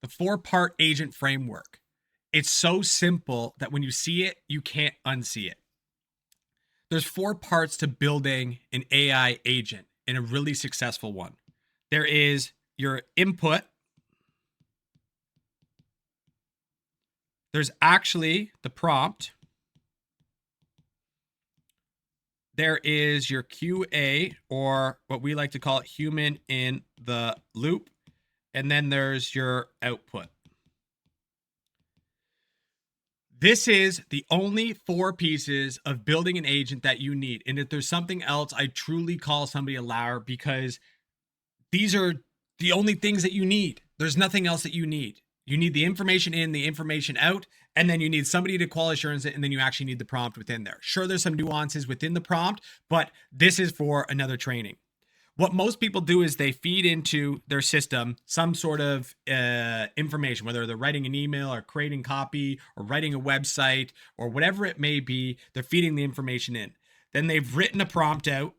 The 4-part agent framework. It's so simple that when you see it, you can't unsee it. There's 4 parts to building an AI agent and a really successful one. There is your input. There's actually the prompt. There is your QA, or what we like to call it, human in the loop. And then there's your output. This is the only 4 pieces of building an agent that you need. And if there's something else, I truly call somebody a liar, because these are the only things that you need. There's nothing else that you need. You need the information in, the information out, and then you need somebody to quality assurance it, and then you actually need the prompt within there. Sure, there's some nuances within the prompt, but this is for another training. What most people do is they feed into their system some sort of information, whether they're writing an email or creating copy or writing a website or whatever it may be. They're feeding the information in. Then they've written a prompt out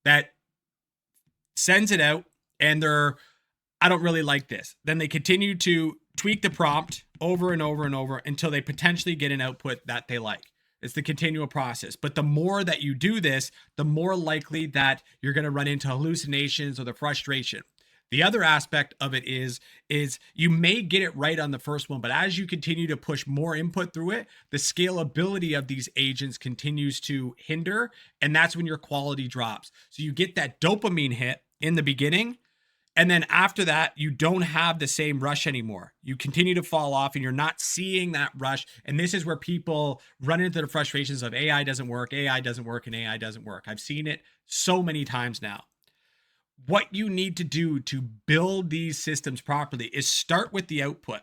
that sends it out, and I don't really like this. Then they continue to tweak the prompt over and over and over until they potentially get an output that they like. It's the continual process. But the more that you do this, the more likely that you're going to run into hallucinations or the frustration. The other aspect of it is you may get it right on the first one, but as you continue to push more input through it, the scalability of these agents continues to hinder, and that's when your quality drops. So you get that dopamine hit in the beginning, and then after that, you don't have the same rush anymore. You continue to fall off and you're not seeing that rush. And this is where people run into the frustrations of AI doesn't work, AI doesn't work, and AI doesn't work. I've seen it so many times now. What you need to do to build these systems properly is start with the output.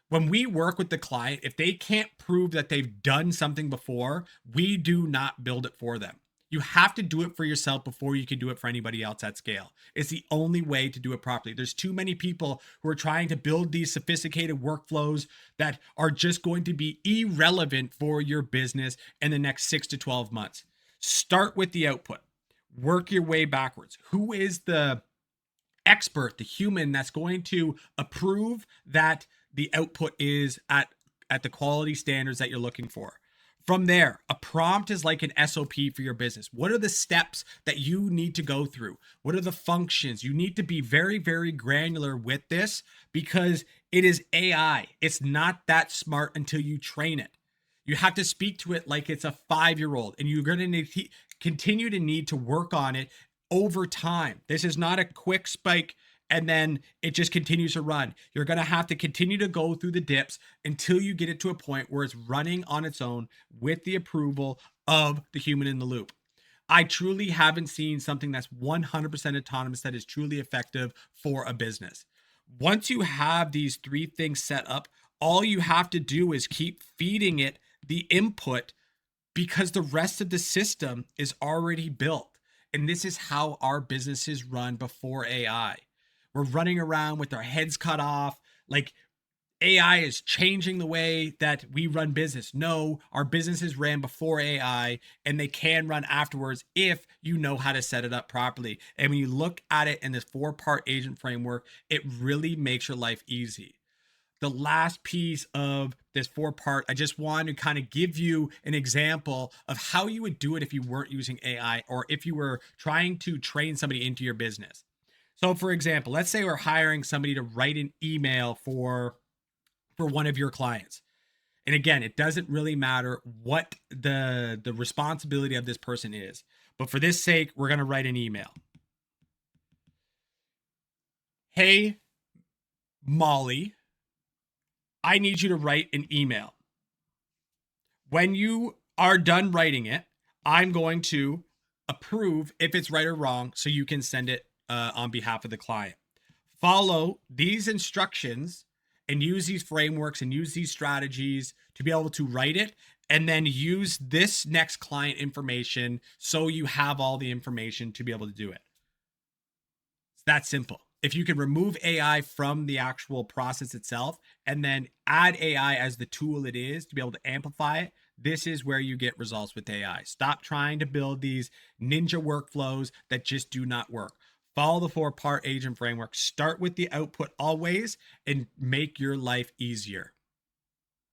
When we work with the client, if they can't prove that they've done something before, we do not build it for them. You have to do it for yourself before you can do it for anybody else at scale. It's the only way to do it properly. There's too many people who are trying to build these sophisticated workflows that are just going to be irrelevant for your business in the next 6 to 12 months. Start with the output. Work your way backwards. Who is the expert, the human that's going to approve that the output is at the quality standards that you're looking for? From there, a prompt is like an SOP for your business. What are the steps that you need to go through? What are the functions? You need to be very, very granular with this, because it is AI. It's not that smart until you train it. You have to speak to it like it's a 5-year-old, and you're going to continue to need to work on it over time. This is not a quick spike and then it just continues to run. You're going to have to continue to go through the dips until you get it to a point where it's running on its own with the approval of the human in the loop. I truly haven't seen something that's 100% autonomous that is truly effective for a business. Once you have these 3 things set up, all you have to do is keep feeding it the input, because the rest of the system is already built. And this is how our businesses run before AI. We're running around with our heads cut off. Like, AI is changing the way that we run business. No, our businesses ran before AI, and they can run afterwards if you know how to set it up properly. And when you look at it in this 4-part agent framework, it really makes your life easy. The last piece of this 4-part, I just want to kind of give you an example of how you would do it if you weren't using AI, or if you were trying to train somebody into your business. So for example, let's say we're hiring somebody to write an email for one of your clients. And again, it doesn't really matter what the responsibility of this person is. But for this sake, we're going to write an email. Hey, Molly, I need you to write an email. When you are done writing it, I'm going to approve if it's right or wrong so you can send it on behalf of the client. Follow these instructions and use these frameworks and use these strategies to be able to write it, and then use this next client information so you have all the information to be able to do it. It's that simple. If you can remove AI from the actual process itself and then add AI as the tool it is to be able to amplify it, this is where you get results with AI. Stop trying to build these ninja workflows that just do not work. Follow the 4-part agent framework. Start with the output always and make your life easier.